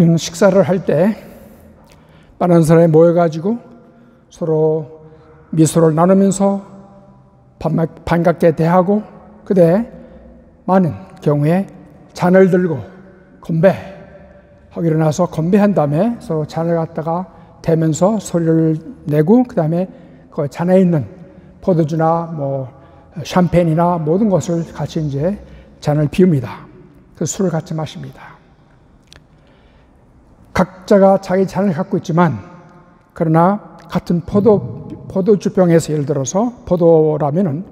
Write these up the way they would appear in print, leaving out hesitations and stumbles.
우리는 식사를 할 때 많은 사람이 모여가지고 서로 미소를 나누면서 반갑게 대하고, 그때 많은 경우에 잔을 들고 건배하고 일어나서 건배한 다음에 서로 잔을 갖다가 대면서 소리를 내고, 그 다음에 그 잔에 있는 포도주나 샴페인이나 모든 것을 같이 이제 잔을 비웁니다. 그 술을 같이 마십니다. 각자가 자기 잔을 갖고 있지만, 그러나 같은 포도주병에서, 예를 들어서 포도주라면은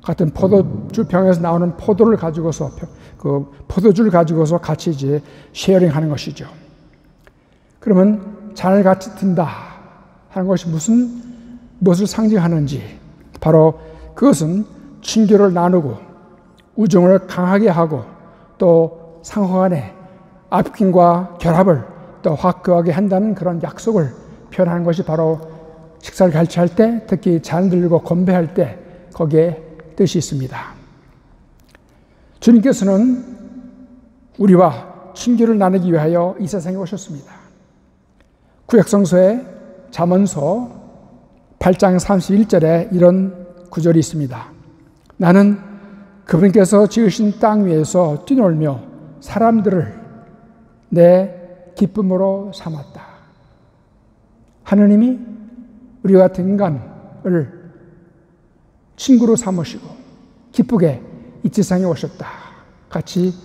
같은 포도주병에서 나오는 포도를 가지고서, 그 포도주를 가지고서 같이 이제 쉐어링 하는 것이죠. 그러면 잔을 같이 든다 하는 것이 무엇을 상징하는지, 바로 그것은 친교를 나누고 우정을 강하게 하고 또 상호 간의 아낌과 결합을 또 확고하게 한다는 그런 약속을 표현하는 것이 바로 식사를 같이 할 때, 특히 잔 들고 건배할 때 거기에 뜻이 있습니다. 주님께서는 우리와 친교를 나누기 위하여 이 세상에 오셨습니다. 구약성서의 잠언서 8장 31절에 이런 구절이 있습니다. 나는 그분께서 지으신 땅 위에서 뛰놀며 사람들을 내 기쁨으로 삼았다. 하느님이 우리 같은 인간을 친구로 삼으시고 기쁘게 이 세상에 오셨다. 같이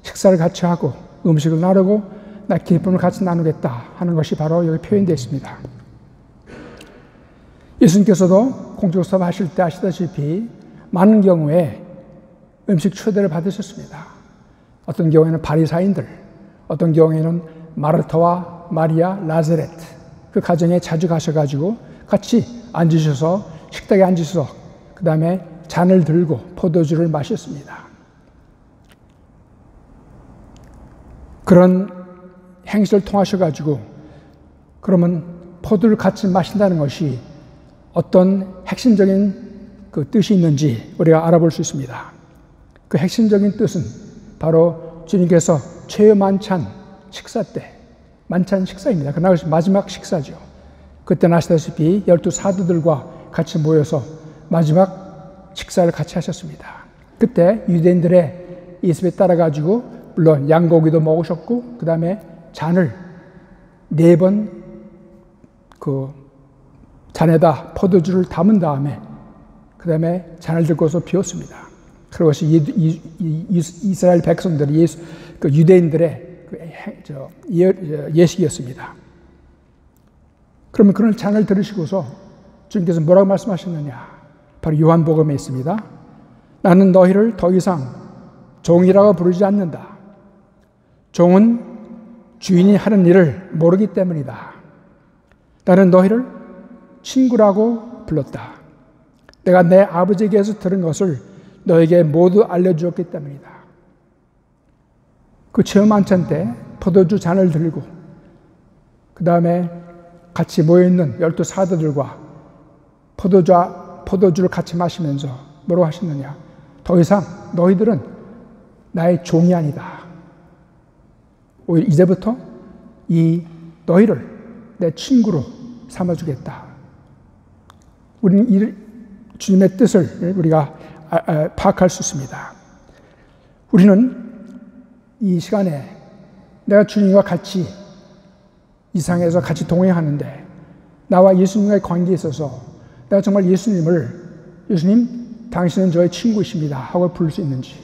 식사를 같이 하고 음식을 나누고 나 기쁨을 같이 나누겠다 하는 것이 바로 여기 표현되어 있습니다. 예수님께서도 공중사업 하실 때 아시다시피 많은 경우에 음식 초대를 받으셨습니다. 어떤 경우에는 바리사인들, 어떤 경우에는 마르타와 마리아, 라자렛 그 가정에 자주 가셔가지고 같이 앉으셔서 식탁에 앉으셔서 그 다음에 잔을 들고 포도주를 마셨습니다. 그런 행실을 통하셔가지고 그러면 포도를 같이 마신다는 것이 어떤 핵심적인 그 뜻이 있는지 우리가 알아볼 수 있습니다. 그 핵심적인 뜻은 바로 주님께서 최후 만찬 식사 때, 만찬 식사입니다. 그날 마지막 식사죠. 그때는 아시다시피 12 사도들과 같이 모여서 마지막 식사를 같이 하셨습니다. 그때 유대인들의 예습에 따라가지고 물론 양고기도 먹으셨고 그 다음에 잔을 4번 그 잔에다 포도주를 담은 다음에 그 다음에 잔을 들고서 비웠습니다. 그것이 이스라엘 백성들이 그 유대인들의 예식이었습니다. 그러면 그런 잔을 들으시고서 주님께서 뭐라고 말씀하셨느냐? 바로 요한복음에 있습니다. 나는 너희를 더 이상 종이라고 부르지 않는다. 종은 주인이 하는 일을 모르기 때문이다. 나는 너희를 친구라고 불렀다. 내가 내 아버지에게서 들은 것을 너에게 모두 알려주었기 때문이다. 그 최후 만찬 때 포도주 잔을 들고 그 다음에 같이 모여있는 12 사도들과 포도주를 같이 마시면서 뭐라고 하셨느냐? 더 이상 너희들은 나의 종이 아니다. 오히려 이제부터 너희를 내 친구로 삼아주겠다. 우리는 주님의 뜻을 우리가 파악할 수 있습니다. 우리는 이 시간에 내가 주님과 같이 이 세상에서 같이 동행하는데 나와 예수님과의 관계에 있어서 내가 정말 예수님 당신은 저의 친구이십니다 하고 부를 수 있는지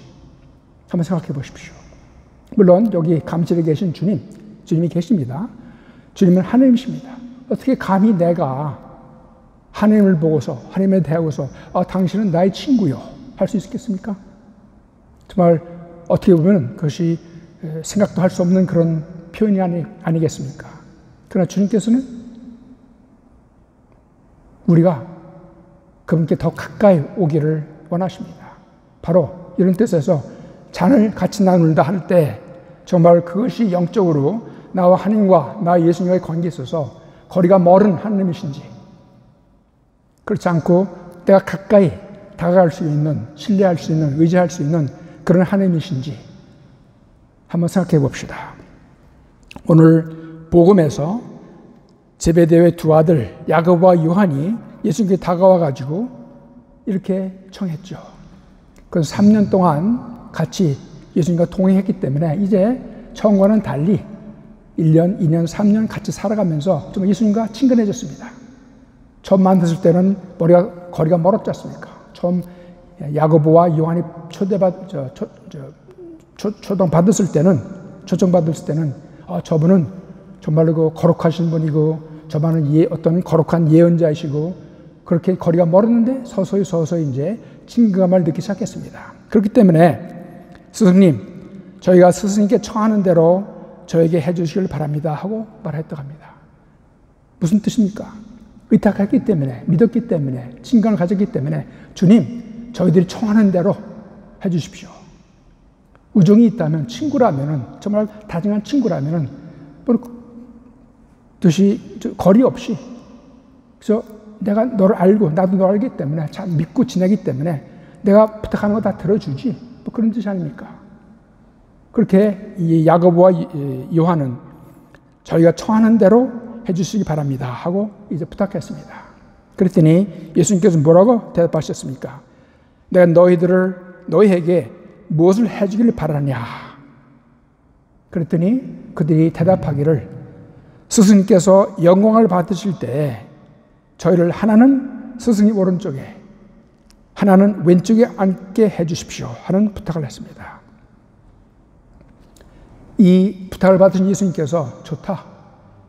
한번 생각해 보십시오. 물론 여기 감실에 계신 주님이 계십니다. 주님은 하나님이십니다. 어떻게 감히 내가 하나님을 보고서 하나님에 대하고서 당신은 나의 친구요 할 수 있겠습니까? 정말 어떻게 보면 그것이 생각도 할 수 없는 그런 표현이 아니겠습니까? 그러나 주님께서는 우리가 그분께 더 가까이 오기를 원하십니다. 바로 이런 뜻에서 잔을 같이 나눌다 할 때 정말 그것이 영적으로 나와 하나님과 나 예수님과의 관계에 있어서 거리가 멀은 하나님이신지, 그렇지 않고 내가 가까이 다가갈 수 있는, 신뢰할 수 있는, 의지할 수 있는 그런 하나님이신지 한번 생각해 봅시다. 오늘 복음에서 제베데오의 두 아들 야고보와 요한이 예수님께 다가와 가지고 이렇게 청했죠. 그래서 3년 동안 같이 예수님과 동행했기 때문에 이제 처음과는 달리 1년, 2년, 3년 같이 살아가면서 좀 예수님과 친근해졌습니다. 처음 만났을 때는 거리가 멀었지 않습니까? 처음 야고보와 요한이 초청받았을 때는 저분은 정말로 그 거룩하신 분이고 저분은 어떤 거룩한 예언자이시고 그렇게 거리가 멀었는데 서서히 이제 친근감을 느끼기 시작했습니다. 그렇기 때문에 스승님, 저희가 스승님께 청하는 대로 저에게 해주시길 바랍니다 하고 말했다고 합니다. 무슨 뜻입니까? 의탁했기 때문에, 믿었기 때문에, 친감을 가졌기 때문에 주님, 저희들이 청하는 대로 해주십시오. 우정이 있다면, 친구라면은, 정말 다정한 친구라면은, 뜻이 거리 없이, 그래서 내가 너를 알고, 나도 너를 알기 때문에, 잘 믿고 지내기 때문에, 내가 부탁하는 거 다 들어주지. 뭐 그런 뜻이 아닙니까? 그렇게 이 야고보와 요한은 저희가 청하는 대로 해주시기 바랍니다 하고 이제 부탁했습니다. 그랬더니 예수님께서 뭐라고 대답하셨습니까? 내가 너희에게 무엇을 해주기를 바라냐? 그랬더니 그들이 대답하기를 스승님께서 영광을 받으실 때 저희를 하나는 스승님 오른쪽에 하나는 왼쪽에 앉게 해주십시오 하는 부탁을 했습니다. 이 부탁을 받으신 예수님께서 좋다.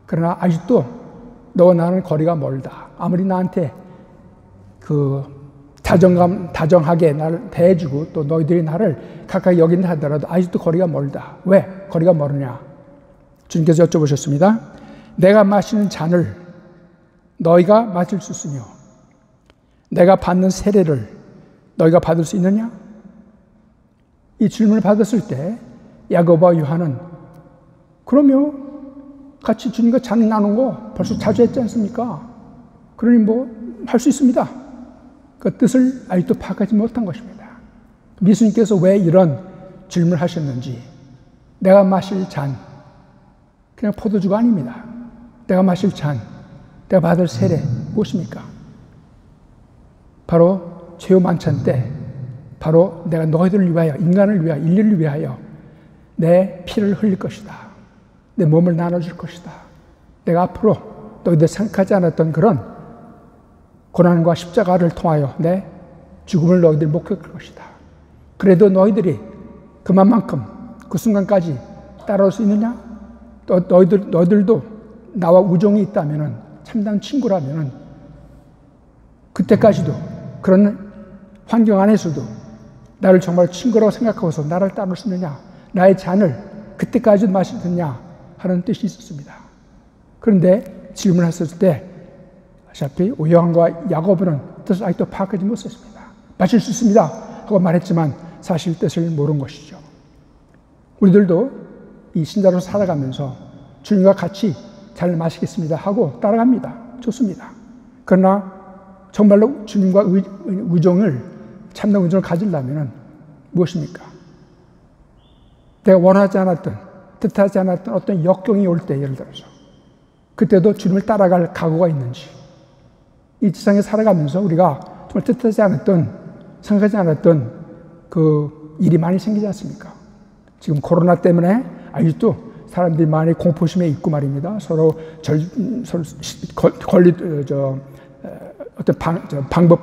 그러나 아직도 너와 나는 거리가 멀다. 아무리 나한테 다정하게 나를 대해주고 또 너희들이 나를 가까이 여긴다 하더라도 아직도 거리가 멀다. 왜? 거리가 멀으냐? 주님께서 여쭤보셨습니다. 내가 마시는 잔을 너희가 마실 수 있으며 내가 받는 세례를 너희가 받을 수 있느냐? 이 질문을 받았을 때 야고보와 요한은 그러면 같이 주님과 잔 나눈 거 벌써 자주 했지 않습니까? 그러니 뭐 할 수 있습니다. 그 뜻을 아직도 파악하지 못한 것입니다. 예수님께서 왜 이런 질문을 하셨는지 내가 마실 잔 그냥 포도주가 아닙니다. 내가 마실 잔 내가 받을 세례 무엇입니까? 바로 최후 만찬 때 바로 내가 너희들을 위하여 인간을 위하여 인류를 위하여 내 피를 흘릴 것이다. 내 몸을 나눠줄 것이다. 내가 앞으로 너희들 생각하지 않았던 그런 고난과 십자가를 통하여 내 죽음을 너희들 목격할 것이다. 그래도 너희들이 그만큼 그 순간까지 따라올 수 있느냐? 또 너희들도 나와 우정이 있다면은 참다운 친구라면은 그때까지도 그런 환경 안에서도 나를 정말 친구라고 생각하고서 나를 따를 수 있느냐? 나의 잔을 그때까지도 마시느냐? 하는 뜻이 있었습니다. 그런데 질문했을 때 어차피 요한과 야고보는 뜻을 아직도 파악하지 못했습니다. 마실 수 있습니다 하고 말했지만 사실 뜻을 모른 것이죠. 우리들도 이 신자로 살아가면서 주님과 같이 잘 마시겠습니다 하고 따라갑니다. 좋습니다. 그러나 정말로 주님과 우정을 참된 우정을 가지려면 무엇입니까? 내가 원하지 않았던 뜻하지 않았던 어떤 역경이 올 때 예를 들어서 그때도 주님을 따라갈 각오가 있는지 이 세상에 살아가면서 우리가 정말 뜻하지 않았던 생각하지 않았던 그 일이 많이 생기지 않습니까? 지금 코로나 때문에 아직도 사람들이 많이 공포심에 있고 말입니다. 서로 어떤 방법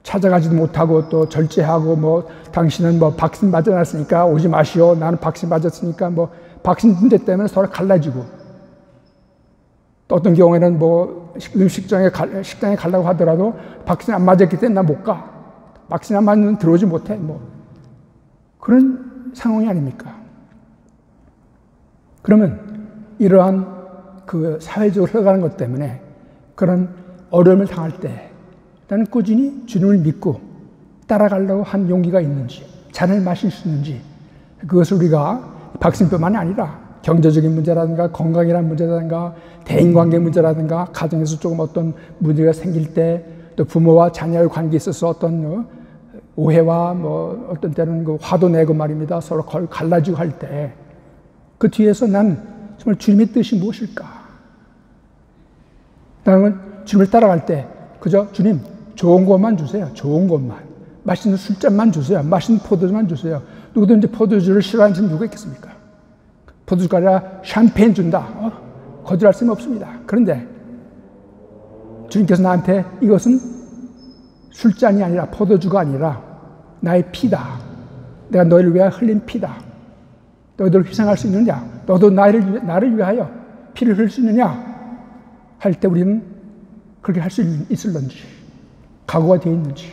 찾아가지도 못하고 또 절제하고 뭐 당신은 뭐 박신 맞아놨으니까 오지 마시오. 나는 박신 맞았으니까 뭐 박신 문제 때문에 서로 갈라지고 또 어떤 경우에는 뭐 식당에 가려고 하더라도 박신 안 맞았기 때문에 나 못 가. 박신 안 맞으면 들어오지 못해. 뭐 그런 상황이 아닙니까? 그러면 이러한 그 사회적으로 흘러가는 것 때문에 그런 어려움을 당할 때 나는 꾸준히 주님을 믿고 따라가려고 한 용기가 있는지 잔을 마실 수 있는지 그것을 우리가 박신뿐만이 아니라 경제적인 문제라든가 건강이라는 문제라든가 대인관계 문제라든가 가정에서 조금 어떤 문제가 생길 때 또 부모와 자녀의 관계에 있어서 어떤 오해와 뭐 어떤 때는 그 화도 내고 말입니다. 서로 갈라지고 할 때 그 뒤에서 난 정말 주님의 뜻이 무엇일까? 나는 주님을 따라갈 때 그저 주님 좋은 것만 주세요. 좋은 것만. 맛있는 술잔만 주세요. 맛있는 포도주만 주세요. 누구든지 포도주를 싫어하는 사람이 누가 있겠습니까? 포도주가 아니라 샴페인 준다. 거절할 수는 없습니다. 그런데 주님께서 나한테 이것은 술잔이 아니라 포도주가 아니라 나의 피다. 내가 너희를 위하여 흘린 피다. 너희들 희생할 수 있느냐? 너도 나를 위하여 피를 흘릴 수 있느냐? 할 때 우리는 그렇게 할 수 있을런지, 각오가 되어 있는지,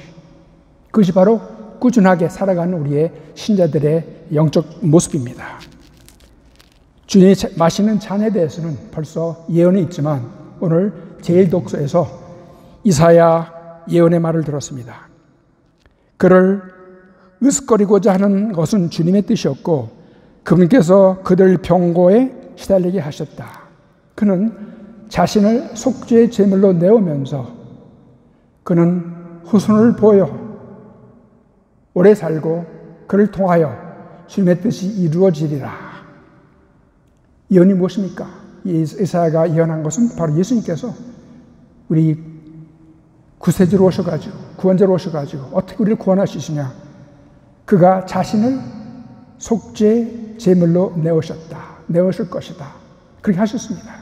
그것이 바로 꾸준하게 살아가는 우리의 신자들의 영적 모습입니다. 주님이 마시는 잔에 대해서는 벌써 예언이 있지만 오늘 제1독서에서 이사야 예언의 말을 들었습니다. 그를 으쓱거리고자 하는 것은 주님의 뜻이었고 그분께서 그들 병고에 시달리게 하셨다. 그는 자신을 속죄의 제물로 내오면서 그는 후손을 보여 오래 살고 그를 통하여 주님의 뜻이 이루어지리라. 예언이 무엇입니까? 이사야가 예언한 것은 바로 예수님께서 우리 구세주로 오셔가지고 구원자로 오셔가지고 어떻게 우리를 구원할 수 있으냐? 그가 자신을 속죄 제물로 내오실 것이다. 그렇게 하셨습니다.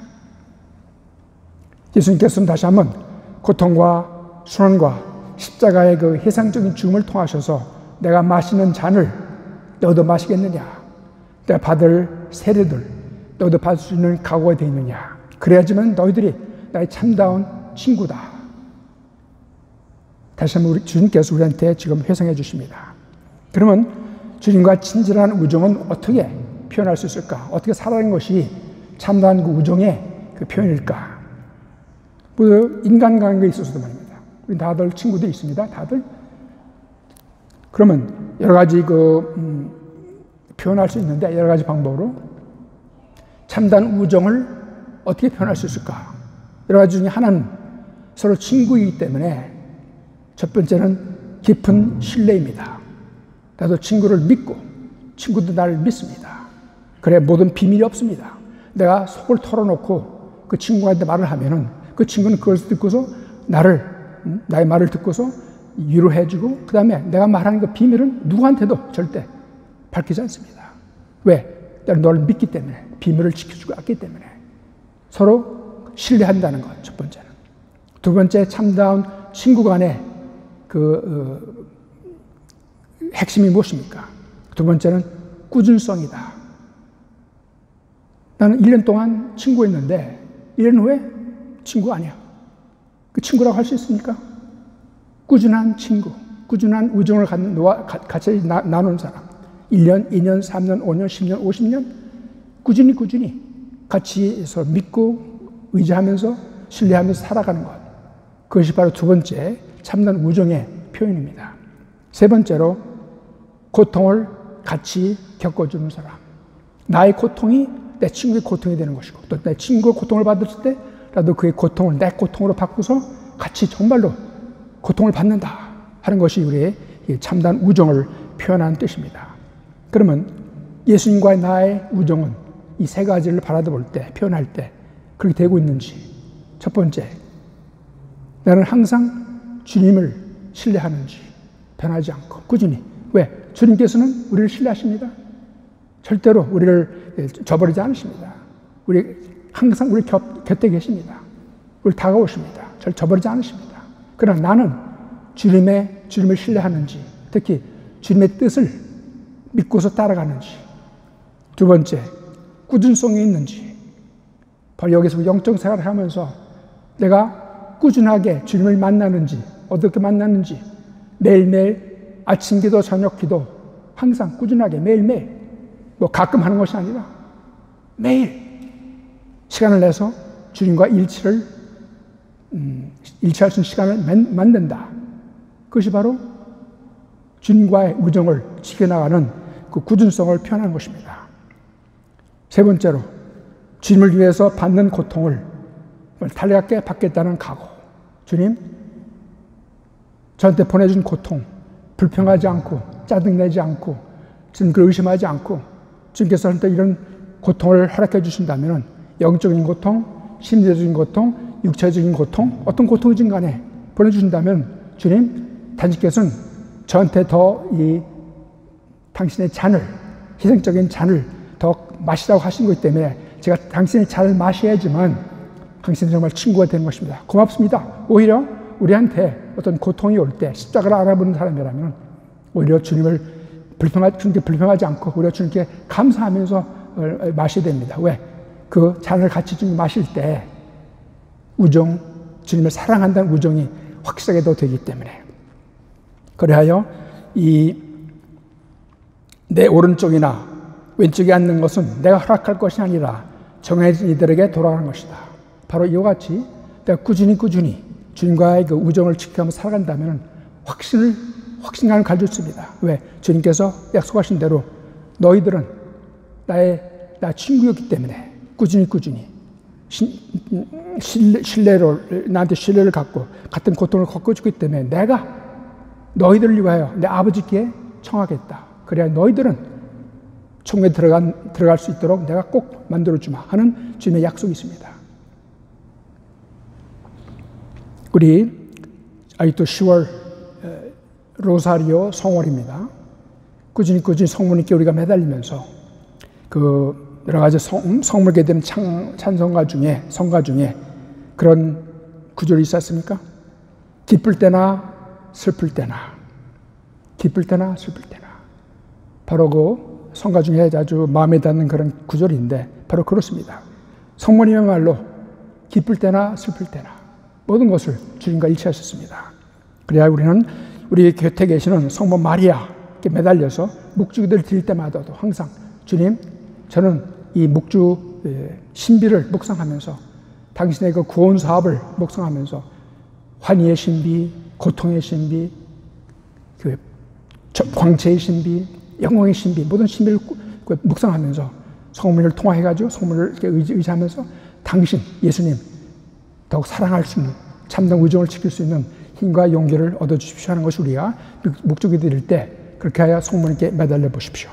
예수님께서는 다시 한번 고통과 순환과 십자가의 그 해상적인 죽음을 통하셔서 내가 마시는 잔을 너도 마시겠느냐? 내가 받을 세례들 너도 받을 수 있는 각오가 되어 있느냐? 그래야지만 너희들이 나의 참다운 친구다. 다시 한번 주님께서 우리한테 지금 회상해 주십니다. 그러면 주님과 친절한 우정은 어떻게 표현할 수 있을까? 어떻게 살아가는 것이 참다운 그 우정의 그 표현일까? 인간관계에 있어서도 말입니다. 우리 다들 친구들이 있습니다. 다들. 그러면 여러 가지 표현할 수 있는데 여러 가지 방법으로 참다운 우정을 어떻게 표현할 수 있을까? 여러 가지 중에 하나는 서로 친구이기 때문에 첫 번째는 깊은 신뢰입니다. 나도 친구를 믿고 친구도 나를 믿습니다. 그래 모든 비밀이 없습니다. 내가 속을 털어놓고 그 친구한테 말을 하면은 그 친구는 그걸 듣고서 나의 말을 듣고서 위로해주고 그 다음에 내가 말하는 그 비밀은 누구한테도 절대 밝히지 않습니다. 왜? 내가 너를 믿기 때문에 비밀을 지켜주고 왔기 때문에 서로 신뢰한다는 것 첫 번째는. 두 번째 참다운 친구 간의 핵심이 무엇입니까? 두 번째는 꾸준성이다. 나는 1년 동안 친구였는데 1년 후에 친구 아니야. 그 친구라고 할 수 있습니까? 꾸준한 친구, 꾸준한 우정을 같이 나누는 사람. 1년, 2년, 3년, 5년, 10년, 50년 꾸준히 같이 해서 믿고 의지하면서 신뢰하면서 살아가는 것. 그것이 바로 두 번째 참된 우정의 표현입니다. 세 번째로 고통을 같이 겪어주는 사람. 나의 고통이 내 친구의 고통이 되는 것이고 또 내 친구가 고통을 받았을 때 나도 그의 고통을 내 고통으로 바꾸서 같이 정말로 고통을 받는다 하는 것이 우리의 참된 우정을 표현하는 뜻입니다. 그러면 예수님과의 나의 우정은 이 세 가지를 바라볼 때, 표현할 때 그렇게 되고 있는지. 첫 번째, 나는 항상 주님을 신뢰하는지 변하지 않고 꾸준히. 왜? 주님께서는 우리를 신뢰하십니다. 절대로 우리를 저버리지 않으십니다. 항상 우리 곁에 계십니다. 우리 다가오십니다. 저를 저버리지 않으십니다. 그러나 나는 주님을 신뢰하는지, 특히 주님의 뜻을 믿고서 따라가는지. 두 번째, 꾸준성이 있는지. 바로 여기서 영적 생활을 하면서 내가 꾸준하게 주님을 만나는지, 어떻게 만나는지, 매일매일 아침 기도, 저녁 기도 항상 꾸준하게 매일매일, 가끔 하는 것이 아니라 매일 시간을 내서 주님과 일치할 수 있는 시간을 만든다. 그것이 바로 주님과의 우정을 지켜나가는 그 꾸준성을 표현하는 것입니다. 세 번째로, 주님을 위해서 받는 고통을 달갑게 받겠다는 각오. 주님, 저한테 보내준 고통, 불평하지 않고, 짜증내지 않고, 주님 그걸 의심하지 않고, 주님께서 저한테 이런 고통을 허락해 주신다면 영적인 고통, 심리적인 고통, 육체적인 고통, 어떤 고통이든 간에 보내주신다면 주님, 당신께서는 저한테 더 이 당신의 잔을, 희생적인 잔을 더 마시라고 하신 것이기 때문에 제가 당신의 잔을 마셔야지만 당신은 정말 친구가 되는 것입니다. 고맙습니다. 오히려 우리한테 어떤 고통이 올 때 십자가를 알아보는 사람이라면 오히려 주님께 불평하지 않고 오히려 주님께 감사하면서 마셔야 됩니다. 왜? 그 잔을 같이 좀 마실 때 우정, 주님을 사랑한다는 우정이 확실하게 더 되기 때문에 그래하여 내 오른쪽이나 왼쪽에 앉는 것은 내가 허락할 것이 아니라 정해진 이들에게 돌아가는 것이다. 바로 이와 같이 내가 꾸준히 주님과의 그 우정을 지켜가며 살아간다면 확신감을 가질 수 있습니다. 왜? 주님께서 약속하신 대로 너희들은 나의 친구였기 때문에 꾸준히 나한테 신뢰를 갖고 같은 고통을 겪어주기 때문에 내가 너희들을 위하여 내 아버지께 청하겠다. 그래야 너희들은 총에 들어갈 수 있도록 내가 꼭 만들어주마 하는 주님의 약속이 있습니다. 우리 아직도 10월 로사리오 성월입니다. 꾸준히 성모님께 우리가 매달리면서 그 여러 가지 성물게 되는 찬송가 중에 성가 중에 그런 구절이 있었습니까? 기쁠 때나 슬플 때나 바로 그 성가 중에 아주 마음에 닿는 그런 구절인데 바로 그렇습니다. 성모님의 말로 기쁠 때나 슬플 때나 모든 것을 주님과 일치하셨습니다. 그래야 우리는 우리 곁에 계시는 성모 마리아께 매달려서 묵주기도를 드릴 때마다도 항상 주님, 저는 이 묵주 신비를 묵상하면서 당신의 그 구원 사업을 묵상하면서 환희의 신비, 고통의 신비, 그 광채의 신비, 영광의 신비, 모든 신비를 묵상하면서 성모를 통화해가지고 성모를 의지하면서 당신, 예수님 더욱 사랑할 수 있는 참된 우정을 지킬 수 있는 힘과 용기를 얻어주십시오 하는 것이 우리가 묵주기 드릴 때 그렇게 하여 성모님께 매달려 보십시오.